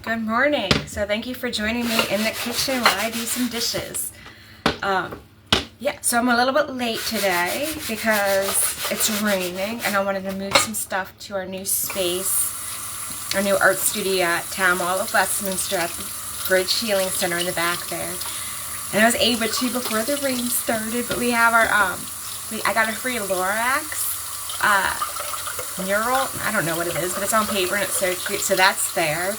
Good morning. So thank you for joining me in the kitchen while I do some dishes. So I'm a little bit late today because it's raining and I wanted to move some stuff to our new space, our new art studio at Town Hall of Westminster at the Bridge Healing Center in the back there. And I was able to before the rain started, but we have our, I got a free Lorax mural. I don't know what it is, but it's on paper and it's so cute. So that's there.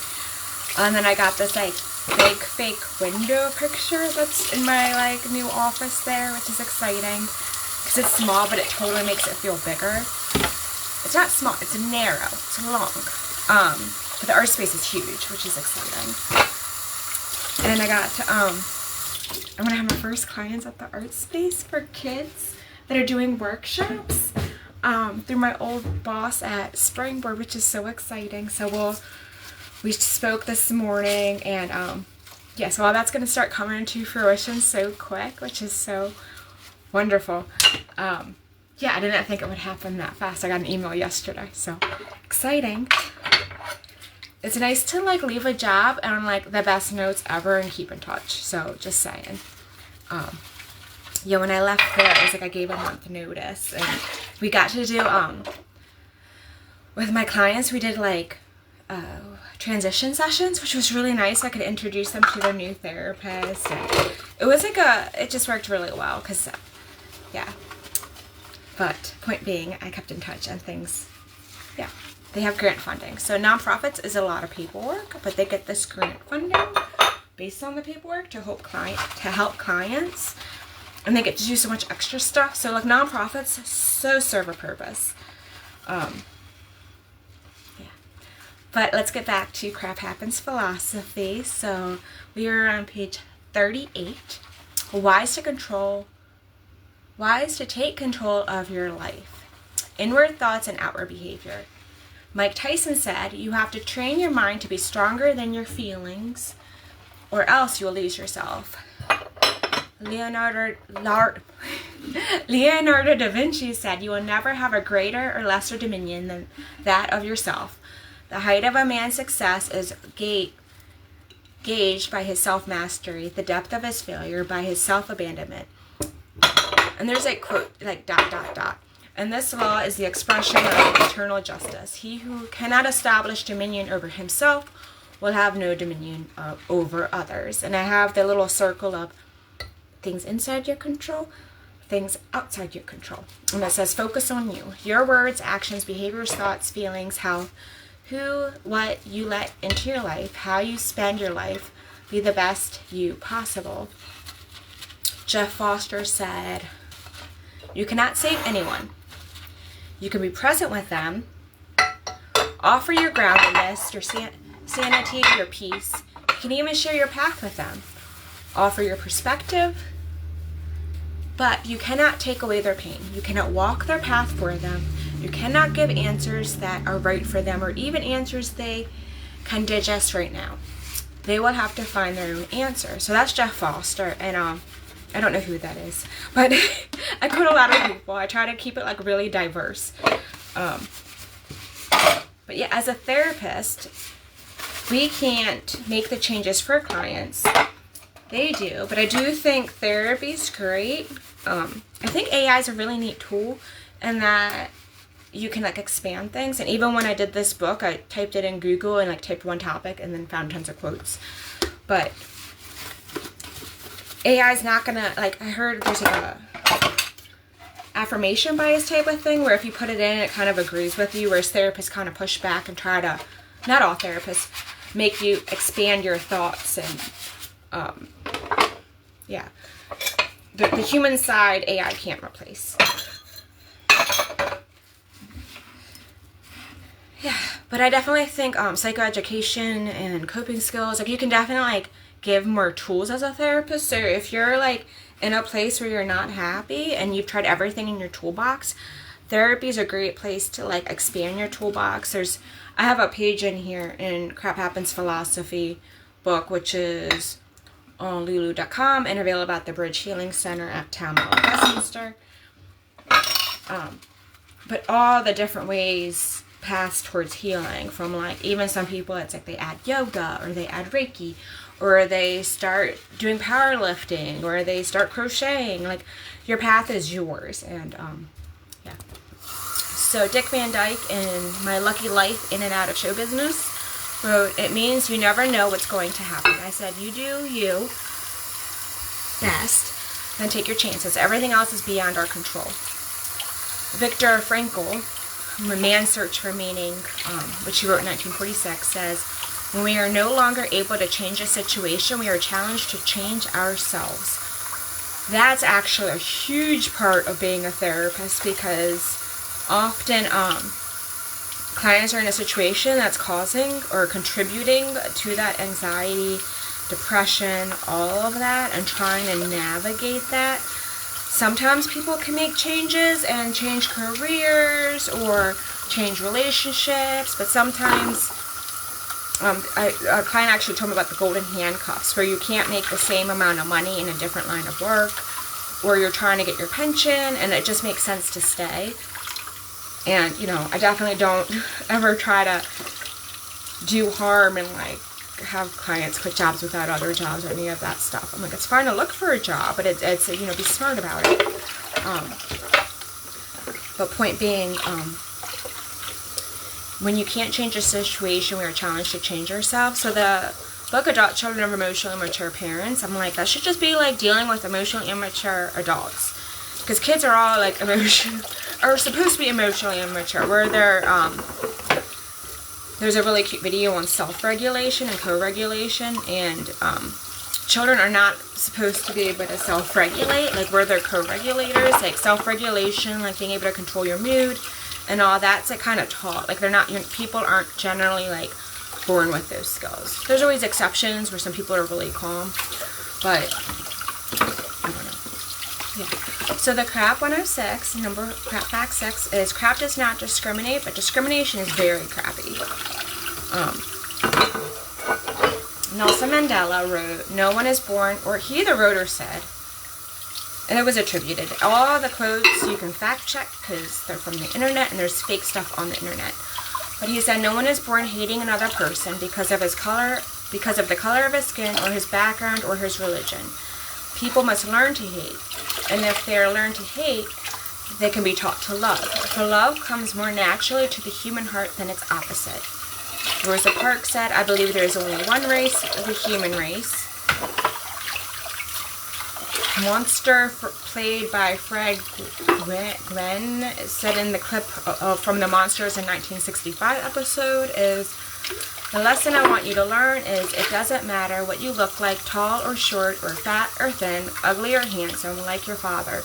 And then I got this like big fake window picture that's in my new office there, which is exciting because it's small, but it totally makes it feel bigger. It's not small, it's narrow, it's long, but the art space is huge, which is exciting. And I got to, I'm gonna have my first clients at the art space for kids that are doing workshops through my old boss at Springboard, which is so exciting. So we spoke this morning, and so all that's going to start coming into fruition so quick, which is so wonderful. I didn't think it would happen that fast. I got an email yesterday, so exciting. It's nice to leave a job on the best notes ever and keep in touch. So just saying. When I left there, it was I gave a month notice, and we got to do with my clients. We did transition sessions, which was really nice. I could introduce them to their new therapist, and it was it just worked really well because but point being, I kept in touch and things. They have grant funding, so nonprofits is a lot of paperwork, but they get this grant funding based on the paperwork to help clients, and they get to do so much extra stuff. So nonprofits so serve a purpose. But let's get back to Crap Happens Philosophy. So we are on page 38. Wise to take control of your life. Inward thoughts and outward behavior. Mike Tyson said, you have to train your mind to be stronger than your feelings, or else you will lose yourself. Leonardo da Vinci said, you will never have a greater or lesser dominion than that of yourself. The height of a man's success is gauged by his self-mastery, the depth of his failure by his self-abandonment. And there's a quote, ... And this law is the expression of eternal justice. He who cannot establish dominion over himself will have no dominion over others. And I have the little circle of things inside your control, things outside your control. And it says, focus on you. Your words, actions, behaviors, thoughts, feelings, what you let into your life, how you spend your life, be the best you possible. Jeff Foster said, you cannot save anyone. You can be present with them, offer your groundedness, your sanity, your peace. You can even share your path with them, offer your perspective, but you cannot take away their pain. You cannot walk their path for them. You cannot give answers that are right for them, or even answers they can digest right now. They will have to find their own answer. So that's Jeff Foster, and I don't know who that is, but I quote a lot of people. I try to keep it really diverse. But yeah, as a therapist, we can't make the changes for clients. They do, but I do think therapy's great. I think AI is a really neat tool, and that you can expand things. And even when I did this book, I typed it in Google and typed one topic and then found tons of quotes. But AI is not gonna, I heard there's a affirmation bias type of thing where if you put it in, it kind of agrees with you, whereas therapists kind of push back and try to, not all therapists, make you expand your thoughts. And the human side AI can't replace. Yeah, but I definitely think psychoeducation and coping skills, you can definitely give more tools as a therapist. So if you're in a place where you're not happy and you've tried everything in your toolbox, therapy is a great place to expand your toolbox. I have a page in here in Crap Happens Philosophy book, which is on lulu.com and available at the Bridge Healing Center at Town Hall of Westminster. But all the different ways paths towards healing. From like, even some people, it's like they add yoga, or they add Reiki, or they start doing powerlifting, or they start crocheting. Like, your path is yours. And yeah. So Dick Van Dyke, in My Lucky Life in and Out of Show Business, wrote, "It means you never know what's going to happen." I said, you do you best, and take your chances. Everything else is beyond our control. Viktor Frankl, Man's Search for Meaning, which he wrote in 1946, says, "When we are no longer able to change a situation, we are challenged to change ourselves." That's actually a huge part of being a therapist, because often clients are in a situation that's causing or contributing to that anxiety, depression, all of that, and trying to navigate that. Sometimes people can make changes and change careers or change relationships, but sometimes a client actually told me about the golden handcuffs, where you can't make the same amount of money in a different line of work, or you're trying to get your pension and it just makes sense to stay. And, you know, I definitely don't ever try to do harm and like have clients quit jobs without other jobs or any of that stuff. I'm like, it's fine to look for a job, but it's you know, be smart about it. But point being, when you can't change a situation, we are challenged to change ourselves. So the book, Adult Children of Emotionally Immature Parents, I'm like, that should just be like dealing with emotionally immature adults. Because kids are all like are supposed to be emotionally immature, where they're, there's a really cute video on self-regulation and co-regulation, and children are not supposed to be able to self-regulate, like where they're co-regulators. Like self-regulation, like being able to control your mood and all that's like kind of taught. Like they're not, people aren't generally like born with those skills. There's always exceptions where some people are really calm, but I don't know. Yeah. So the crap 106, crap fact 6 is, crap does not discriminate, but discrimination is very crappy. Nelson Mandela wrote, "No one is born," or he either wrote or said, and it was attributed. All the quotes you can fact check because they're from the internet and there's fake stuff on the internet. But he said, "No one is born hating another person because of his color, because of the color of his skin or his background or his religion. People must learn to hate. And if they are learned to hate, they can be taught to love. For love comes more naturally to the human heart than its opposite." Rosa Parks said, "I believe there is only one race, the human race." Monster, played by Fred Glenn, said in the clip from the Monsters in 1965 episode, is, "The lesson I want you to learn is it doesn't matter what you look like, tall or short or fat or thin, ugly or handsome, like your father.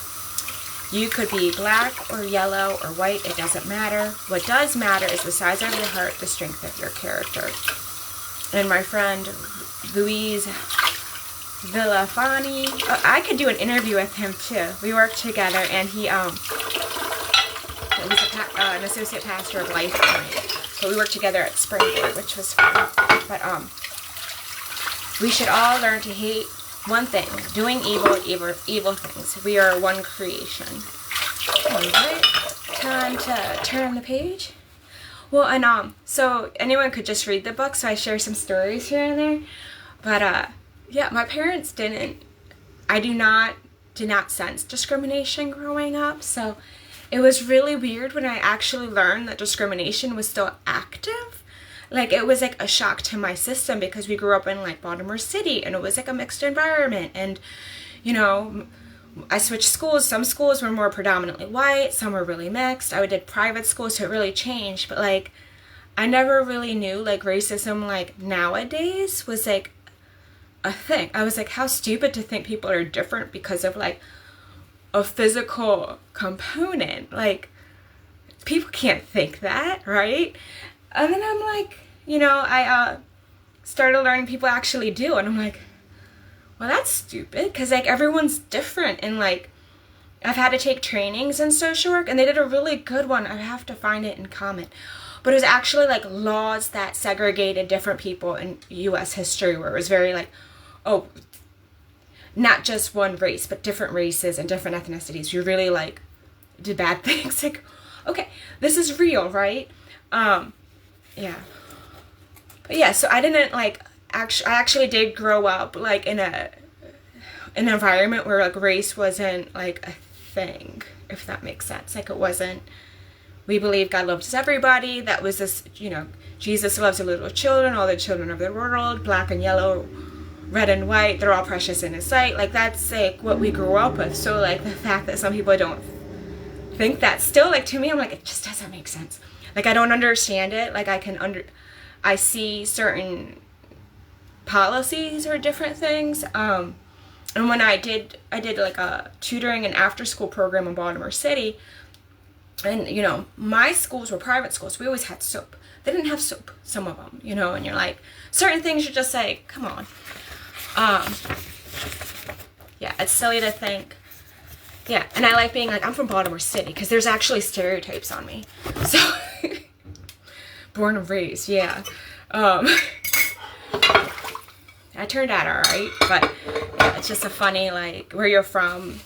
You could be black or yellow or white, it doesn't matter. What does matter is the size of your heart, the strength of your character." And my friend Louise Villafani, I could do an interview with him too. We worked together, and he was an associate pastor of Life Point. So we worked together at Springboard, which was fun. But we should all learn to hate one thing: doing evil things. We are one creation. Alright, time to turn the page. Well, and so anyone could just read the book, so I share some stories here and there. But yeah, my parents did not sense discrimination growing up, so it was really weird when I actually learned that discrimination was still active. Like, it was like a shock to my system, because we grew up in like Baltimore City, and it was like a mixed environment, and you know, I switched schools. Some schools were more predominantly white, some were really mixed. I did private schools, so it really changed, but like I never really knew like racism like nowadays was like a thing. I was like, how stupid to think people are different because of like a physical component. Like, people can't think that, right? And then I'm like, you know, I started learning people actually do, and I'm like, well, that's stupid, because like everyone's different. And like, I've had to take trainings in social work, and they did a really good one. I have to find it and comment. But it was actually like laws that segregated different people in U.S. history, where it was very like, oh, not just one race, but different races and different ethnicities. You really like did bad things. Like, okay, this is real, right? Yeah. But yeah, so I didn't like, I actually did grow up like in an environment where like race wasn't like a thing, if that makes sense. Like it wasn't, we believe God loves everybody. That was this, Jesus loves the little children, all the children of the world, black and yellow, red and white, they're all precious in his sight. Like that's like what we grew up with. So like the fact that some people don't think that, still like to me, I'm like, it just doesn't make sense. Like I don't understand it. Like I see certain policies or different things. And when I did like a tutoring and after school program in Baltimore City, and my schools were private schools. We always had soap. They didn't have soap, some of them, and you're like, certain things you're just like, come on. Yeah, it's silly to think. Yeah, and I like being like, I'm from Baltimore City, because there's actually stereotypes on me. So, born and raised, yeah. I turned out alright, but yeah, it's just a funny, like, where you're from,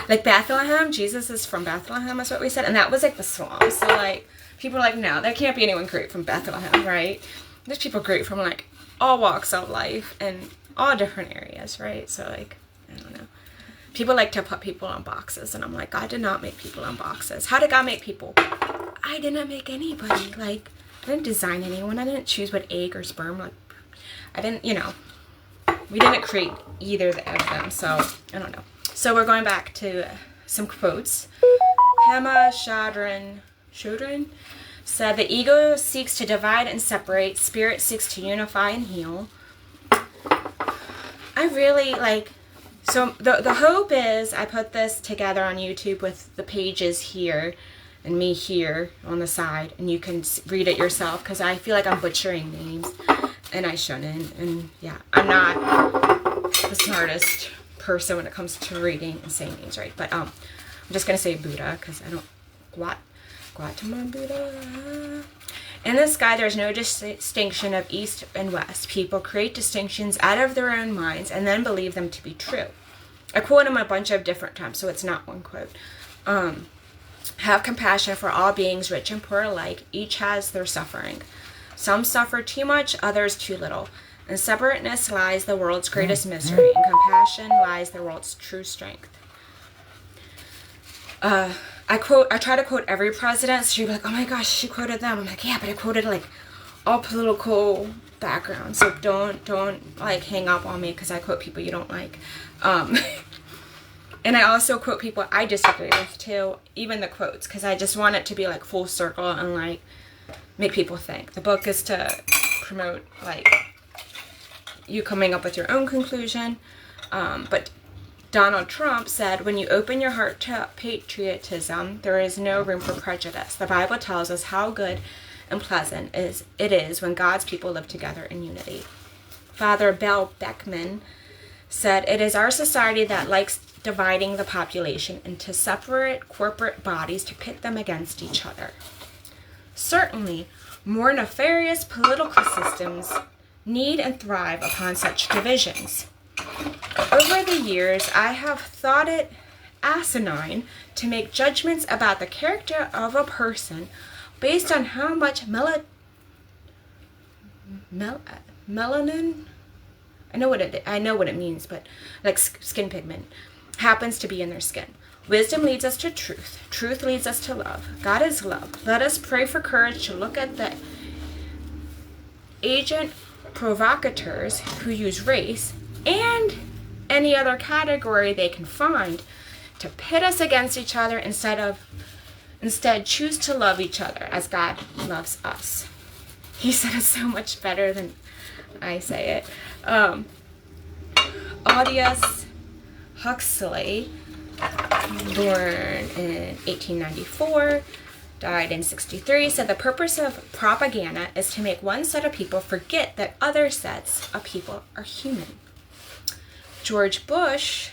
Like Bethlehem, Jesus is from Bethlehem, is what we said, and that was like the slums. So like, people are like, no, there can't be anyone great from Bethlehem, right? There's people great from like all walks of life and all different areas, right? So like, I don't know. People like to put people on boxes, and I'm like, God did not make people on boxes. How did God make people? I didn't make anybody. Like, I didn't design anyone. I didn't choose what egg or sperm. Like, I didn't, we didn't create either of them. So I don't know. So we're going back to some quotes. Pema Chodron said, the ego seeks to divide and separate. Spirit seeks to unify and heal. I really like, so the hope is I put this together on YouTube with the pages here and me here on the side, and you can read it yourself, because I feel like I'm butchering names and I shouldn't. And yeah, I'm not the smartest person when it comes to reading and saying names right, but I'm just gonna say Buddha, because I don't Gautama Buddha. In the sky there's no distinction of east and west. People create distinctions out of their own minds and then believe them to be true. I quote him a bunch of different times, so it's not one quote. Have compassion for all beings, rich and poor alike. Each has their suffering. Some suffer too much, others too little. In separateness lies the world's greatest misery. In compassion lies the world's true strength. I try to quote every president, so you'll be like, oh my gosh, she quoted them. I'm like, yeah, but I quoted like all political backgrounds, so don't like hang up on me because I quote people you don't like. And I also quote people I disagree with too, even the quotes, because I just want it to be like full circle and like make people think. The book is to promote like you coming up with your own conclusion. But Donald Trump said, when you open your heart to patriotism, there is no room for prejudice. The Bible tells us how good and pleasant it is when God's people live together in unity. Father Bell Beckman said, it is our society that likes dividing the population into separate corporate bodies to pit them against each other. Certainly, more nefarious political systems need and thrive upon such divisions. Over the years, I have thought it asinine to make judgments about the character of a person based on how much melanin, I know what it means, but like skin pigment, happens to be in their skin. Wisdom leads us to truth. Truth leads us to love. God is love. Let us pray for courage to look at the agent provocateurs who use race and any other category they can find to pit us against each other instead choose to love each other as God loves us. He said it so much better than I say it. Aldous Huxley, born in 1894, died in 63, said the purpose of propaganda is to make one set of people forget that other sets of people are human. George Bush,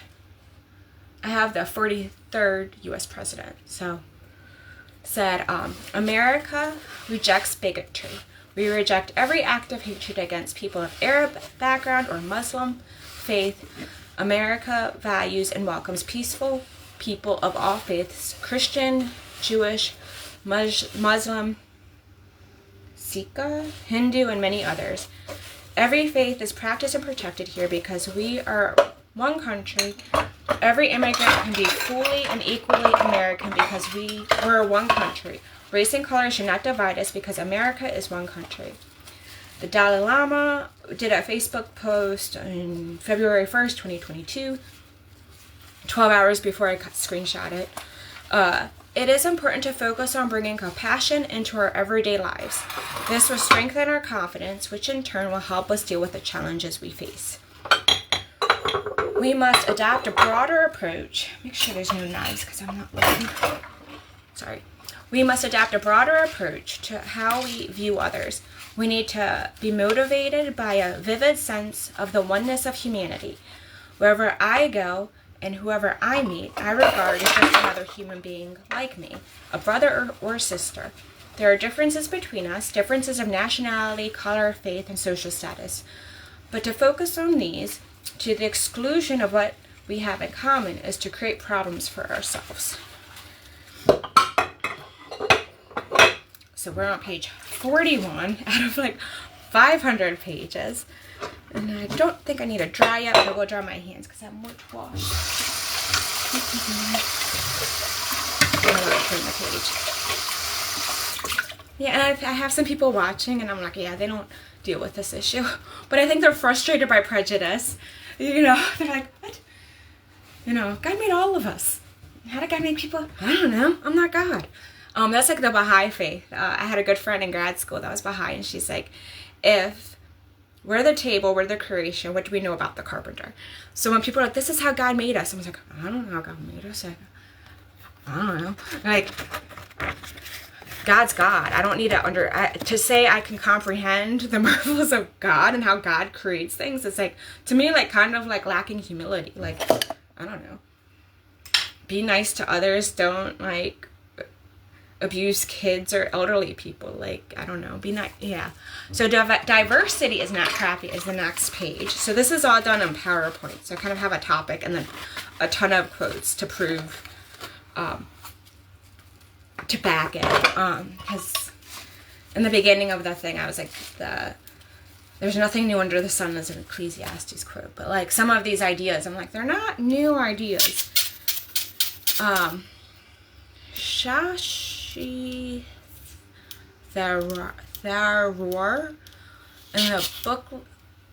I have the 43rd U.S. president, said, America rejects bigotry. We reject every act of hatred against people of Arab background or Muslim faith. America values and welcomes peaceful people of all faiths, Christian, Jewish, Muslim, Sikh, Hindu, and many others. Every faith is practiced and protected here because we are one country. Every immigrant can be fully and equally American because we're one country. Race and color should not divide us because America is one country. The Dalai Lama did a Facebook post on February 1st, 2022, 12 hours before I screenshot it. It is important to focus on bringing compassion into our everyday lives. This will strengthen our confidence, which in turn will help us deal with the challenges we face. We must adopt a broader approach. Make sure there's no knives because I'm not looking. Sorry. We must adopt a broader approach to how we view others. We need to be motivated by a vivid sense of the oneness of humanity. Wherever I go and whoever I meet, I regard as just another human being like me, a brother or sister. There are differences between us, differences of nationality, color, faith, and social status. But to focus on these, to the exclusion of what we have in common, is to create problems for ourselves. So we're on page 41 out of like 500 pages. And I don't think I need to dry yet, but I will dry my hands because I have more to wash. I want to turn the page. Yeah, and I have some people watching, and I'm like, yeah, they don't deal with this issue. But I think they're frustrated by prejudice. You know, they're like, what? You know, God made all of us. How did God make people? I don't know. I'm not God. That's like the Baha'i faith. I had a good friend in grad school that was Baha'i, and she's like, if we're the table, we're the creation, what do we know about the carpenter? So when people are like, this is how God made us, I was like, I don't know how God made us. I don't know. Like, God's God. I don't need to say I can comprehend the marvels of God and how God creates things. It's like, to me, like kind of like lacking humility. Like, I don't know. Be nice to others. Don't like abuse kids or elderly people. Like, I don't know. Be nice. Yeah. So diversity is not crappy is the next page. So this is all done on PowerPoint. So I kind of have a topic and then a ton of quotes to prove, to back it. Because in the beginning of the thing, I was like, there's nothing new under the sun is an Ecclesiastes quote. But like some of these ideas, I'm like, they're not new ideas. Shashi Tharoor in the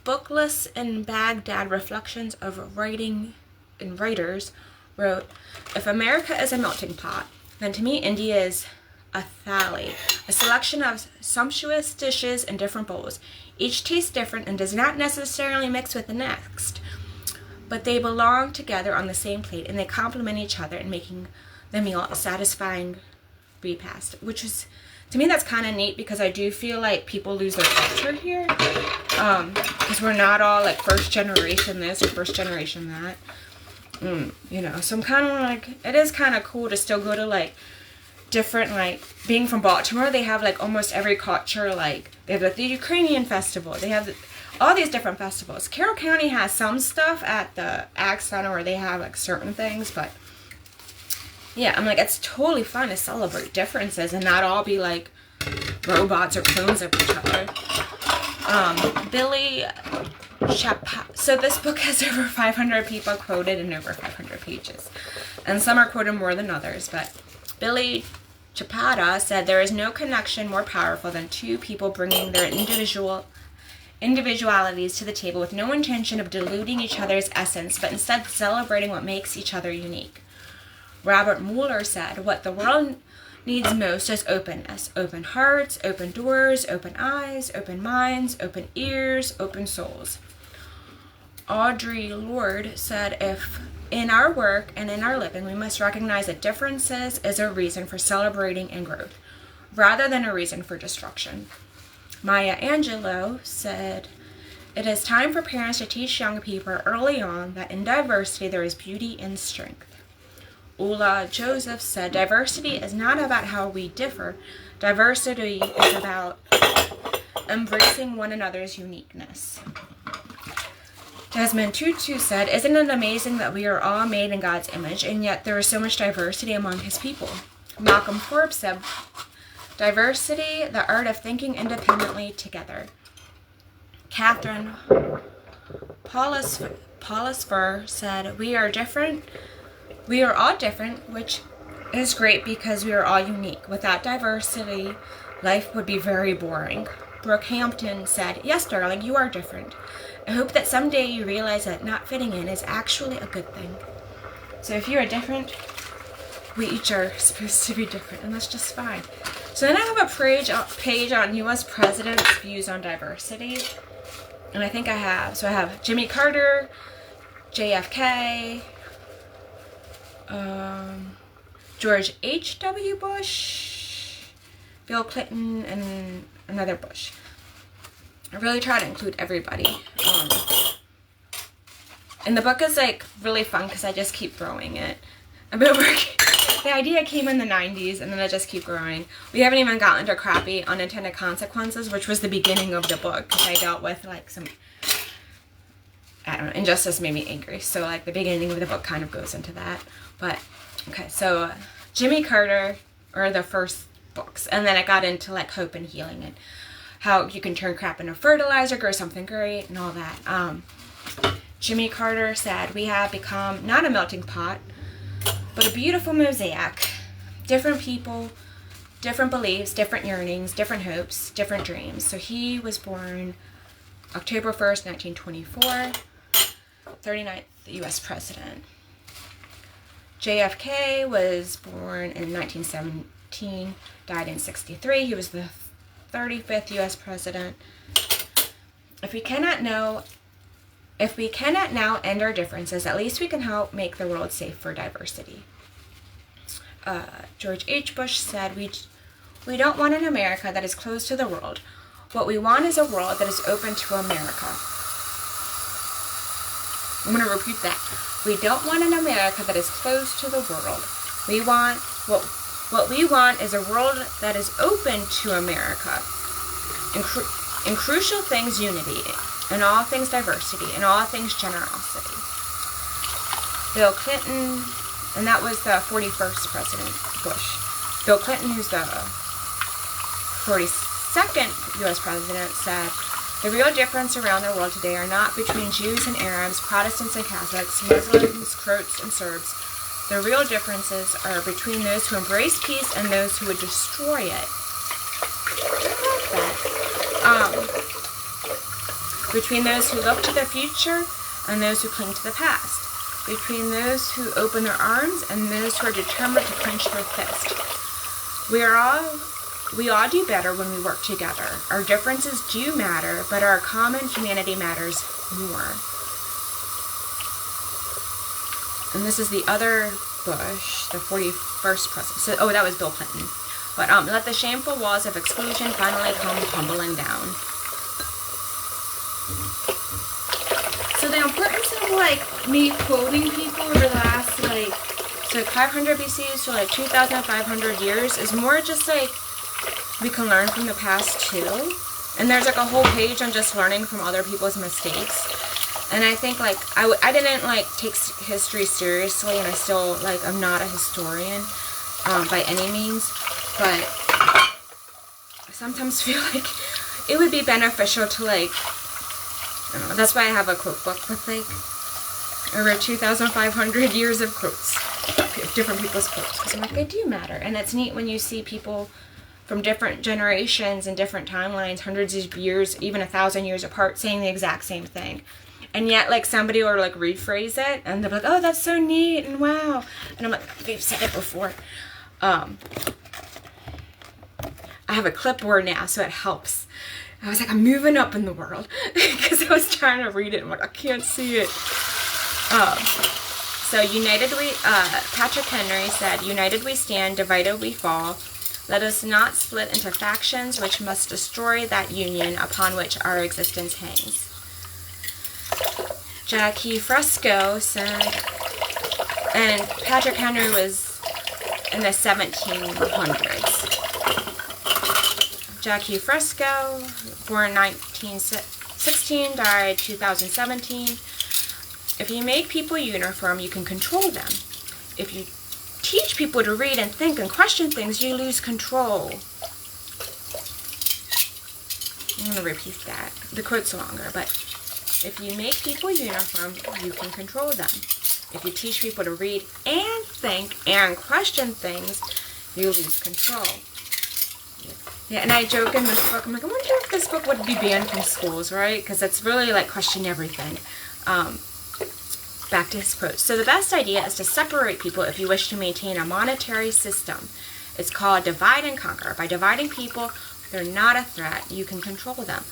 Bookless in Baghdad Reflections of Writing and Writers wrote, if America is a melting pot, then to me India is a thali, a selection of sumptuous dishes in different bowls. Each tastes different and does not necessarily mix with the next, but they belong together on the same plate and they complement each other in making the meal a satisfying repast, which is, to me, that's kind of neat because I do feel like people lose their culture here, because we're not all like first generation this or first generation that, you know, so I'm kind of like, it is kind of cool to still go to like different, like being from Baltimore, they have like almost every culture, like they have like the Ukrainian festival, they have all these different festivals. Carroll County has some stuff at the Ag Center where they have like certain things, but yeah, I'm like, it's totally fun to celebrate differences and not all be like robots or clones of each other. Billy so this book has over 500 people quoted and over 500 pages. And some are quoted more than others, but Billy Chapada said, there is no connection more powerful than two people bringing their individualities to the table with no intention of diluting each other's essence, but instead celebrating what makes each other unique. Robert Mueller said, what the world needs most is openness. Open hearts, open doors, open eyes, open minds, open ears, open souls. Audre Lorde said, if in our work and in our living we must recognize that differences is a reason for celebrating and growth, rather than a reason for destruction. Maya Angelou said, it is time for parents to teach young people early on that in diversity there is beauty and strength. Ula Joseph said, diversity is not about how we differ. Diversity is about embracing one another's uniqueness. Desmond Tutu said, isn't it amazing that we are all made in God's image, and yet there is so much diversity among his people? Malcolm Forbes said, Diversity, the art of thinking independently together. Catherine Polisfer said, we are different. We are all different, which is great because we are all unique. Without diversity, life would be very boring. Brookhampton said, yes, darling, you are different. I hope that someday you realize that not fitting in is actually a good thing. So if you are different, we each are supposed to be different, and that's just fine. So then I have a page on U.S. presidents' views on diversity. And I think I have. So I have Jimmy Carter, JFK, George H.W. Bush, Bill Clinton, and another Bush. I really try to include everybody. And the book is like really fun because I just keep growing it. I've been working. The idea came in the 90s and then I just keep growing. We haven't even gotten to crappy unintended consequences, which was the beginning of the book because I dealt with like some, I don't know, injustice made me angry. So like the beginning of the book kind of goes into that. But okay, so Jimmy Carter are the first books, and then I got into like hope and healing and how you can turn crap into fertilizer, grow something great, and all that. Jimmy Carter said, we have become not a melting pot, but a beautiful mosaic. Different people, different beliefs, different yearnings, different hopes, different dreams. So he was born October 1st, 1924, 39th U.S. president. JFK was born in 1917, died in 63. He was the 35th U.S. president. If we cannot now end our differences, at least we can help make the world safe for diversity. George H. Bush said, we don't want an America that is closed to the world. What we want is a world that is open to America. I'm going to repeat that. We don't want an America that is closed to the world. We want, what we want is a world that is open to America. In crucial things, unity. In all things, diversity. In all things, generosity. Bill Clinton, and that was the 41st President Bush. Bill Clinton, who's the 42nd U.S. President, said, the real difference around the world today are not between Jews and Arabs, Protestants and Catholics, Muslims, Croats and Serbs. The real differences are between those who embrace peace and those who would destroy it. I like that. Between those who look to the future and those who cling to the past. Between those who open their arms and those who are determined to clench their fist. We all do better when we work together. Our differences do matter, but our common humanity matters more. And this is the other Bush, the 41st president. So, that was Bill Clinton. But let the shameful walls of exclusion finally come tumbling down. So the importance of like me quoting people over the last so 500 BC to 2,500 years is more just like we can learn from the past too. And there's like a whole page on just learning from other people's mistakes. And I think I didn't take history seriously, and I still I'm not a historian by any means, but I sometimes feel like it would be beneficial to I don't know, that's why I have a quote book with over 2,500 years of quotes, different people's quotes, because I'm they do matter. And it's neat when you see people from different generations and different timelines, hundreds of years, even 1,000 years apart, saying the exact same thing. And yet, somebody will, rephrase it, and they'll be oh, that's so neat, and wow. And I'm they've said it before. I have a clipboard now, so it helps. I was I'm moving up in the world, because I was trying to read it, and I can't see it. So, Patrick Henry said, united we stand, divided we fall. Let us not split into factions which must destroy that union upon which our existence hangs. Jackie Fresco said, and Patrick Henry was in the 1700s. Jackie Fresco, born 1916, died 2017. If you make people uniform, you can control them. If you teach people to read and think and question things, you lose control. I'm going to repeat that. The quote's longer, but if you make people uniform, you can control them. If you teach people to read and think and question things, you lose control. Yeah, and I joke in this book, I'm like, I wonder if this book would be banned from schools, right? Because it's really like question everything. Back to his quote. So the best idea is to separate people if you wish to maintain a monetary system. It's called divide and conquer. By dividing people, they're not a threat. You can control them.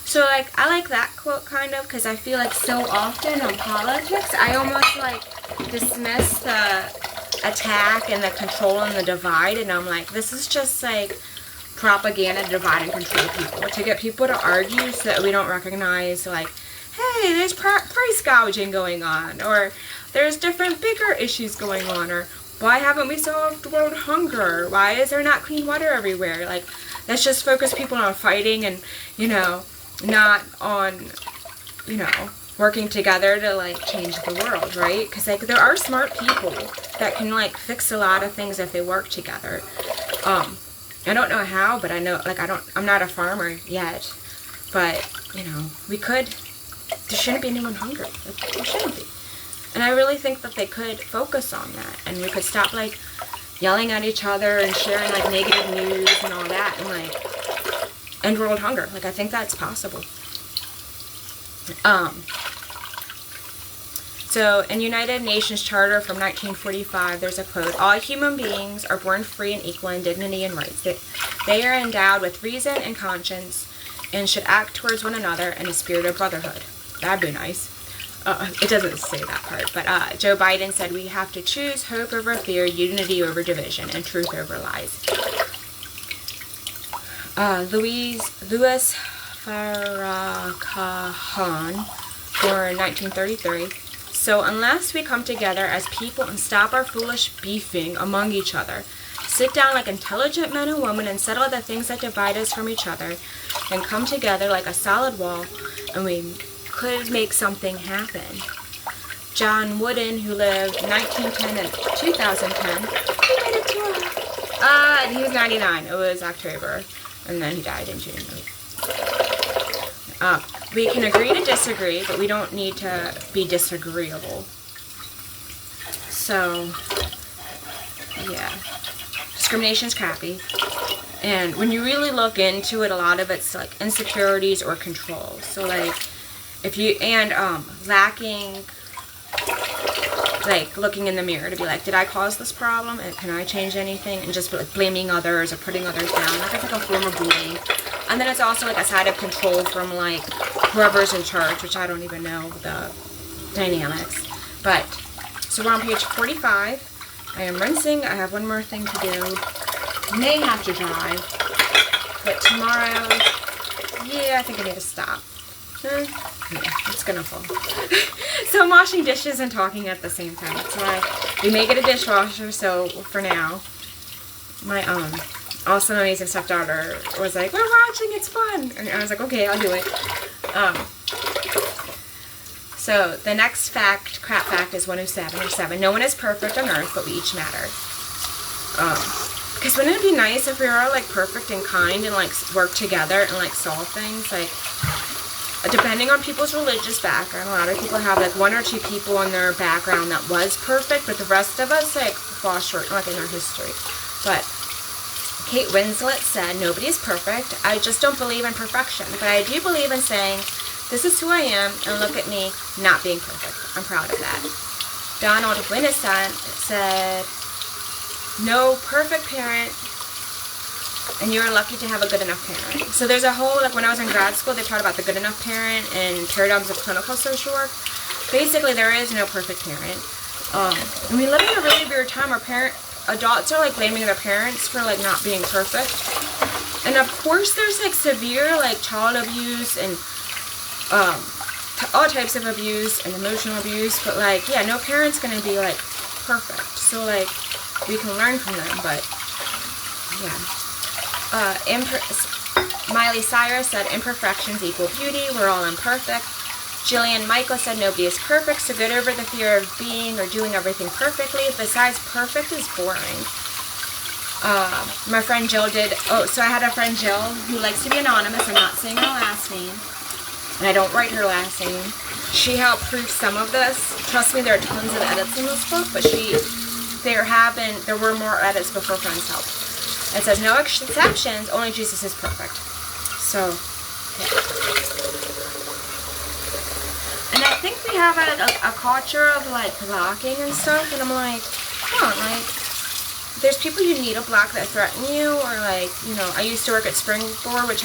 So, like, I like that quote kind of because I feel like so often in politics, I almost, like, dismiss the attack and the control and the divide. And I'm like, this is just, like, propaganda to divide and control people. To get people to argue so that we don't recognize, like, hey, there's price gouging going on. Or there's different bigger issues going on. Or why haven't we solved world hunger? Why is there not clean water everywhere? Like, let's just focus people on fighting and, you know, not on, you know, working together to, like, change the world, right? Because, like, there are smart people that can, like, fix a lot of things if they work together. I don't know how, but I know, like, I'm not a farmer yet, but, you know, we could, there shouldn't be anyone hungry. Like, there shouldn't be. And I really think that they could focus on that, and we could stop, like, yelling at each other and sharing, like, negative news and all that, and, like, end world hunger. Like, I think that's possible. So, in United Nations Charter from 1945, there's a quote, all human beings are born free and equal in dignity and rights. They are endowed with reason and conscience and should act towards one another in a spirit of brotherhood. That'd be nice. It doesn't say that part, but Joe Biden said we have to choose hope over fear, unity over division, and truth over lies. Louis Farrakhan, born 1933. So unless we come together as people and stop our foolish beefing among each other, sit down like intelligent men and women and settle the things that divide us from each other, and come together like a solid wall, and we could make something happen. John Wooden, who lived 1910 and 2010, he made it to and he was 99. It was October, and then he died in June. We can agree to disagree, but we don't need to be disagreeable. So, yeah. Discrimination's crappy. And when you really look into it, a lot of it's like insecurities or control. So, like, if you, and lacking, like, looking in the mirror to be like, did I cause this problem? And can I change anything? And just like blaming others or putting others down. Like, it's like a form of bullying. And then it's also like a side of control from, like, whoever's in charge, which I don't even know the dynamics. But, so we're on page 45. I am rinsing. I have one more thing to do. May have to drive. But tomorrow, yeah, I think I need to stop. Yeah, it's gonna fall. So I'm washing dishes and talking at the same time. That's why we may get a dishwasher, so for now, my awesome, amazing stepdaughter was like, we're watching, it's fun. And I was like, okay, I'll do it. So the next fact, crap fact, is 107 or 7. No one is perfect on earth, but we each matter. Because wouldn't it be nice if we were all, like, perfect and kind and, like, work together and, like, solve things? Like, depending on people's religious background, a lot of people have, like, 1 or 2 people in their background that was perfect, but the rest of us, like, fall short, like, in our history. But Kate Winslet said, nobody is perfect. I just don't believe in perfection. But I do believe in saying, this is who I am, and look at me not being perfect. I'm proud of that. Donald Winnicott said, no perfect parent, and you're lucky to have a good enough parent. So there's a whole, like, when I was in grad school, they taught about the good enough parent and paradigms of clinical social work. Basically, there is no perfect parent. And we live in a really weird time where adults are, like, blaming their parents for, like, not being perfect. And of course there's, like, severe, like, child abuse and all types of abuse and emotional abuse, but, like, yeah, no parent's gonna be, like, perfect. So, like, we can learn from them, but yeah. Miley Cyrus said, imperfections equal beauty, we're all imperfect. Jillian Michael said, nobody is perfect, so get over the fear of being or doing everything perfectly. Besides, perfect is boring. My friend Jill did. Oh, so I had a friend Jill who likes to be anonymous. I'm not saying her last name, and I don't write her last name. She helped proof some of this. Trust me, there are tons of edits in this book, but there were more edits before friends helped. It says no exceptions, only Jesus is perfect. So, yeah. And I think we have a culture of like blocking and stuff, and I'm like, come on, like, there's people you need to block that threaten you, or like, you know, I used to work at Springboard, which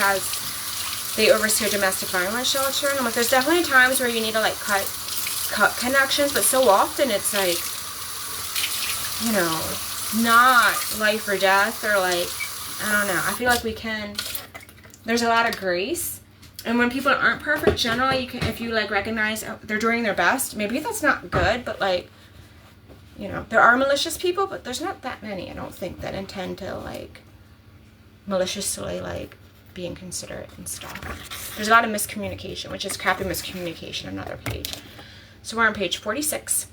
they oversee a domestic violence shelter, and I'm like, there's definitely times where you need to like cut connections, but so often it's like, you know, not life or death, or like, I don't know. I feel like there's a lot of grace, and when people aren't perfect, generally, if you like recognize they're doing their best, maybe that's not good, but like, you know, there are malicious people, but there's not that many, I don't think, that intend to like maliciously like be inconsiderate and stuff. There's a lot of miscommunication, which is crappy miscommunication. Another page. So we're on page 46.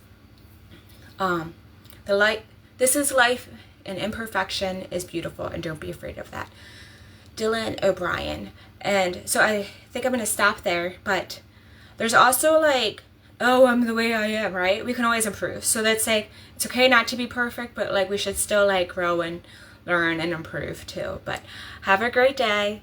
This is life, and imperfection is beautiful, and don't be afraid of that. Dylan O'Brien. And so I think I'm going to stop there, but there's also like, oh, I'm the way I am, right? We can always improve. So that's like, it's okay not to be perfect, but like we should still like grow and learn and improve too. But have a great day.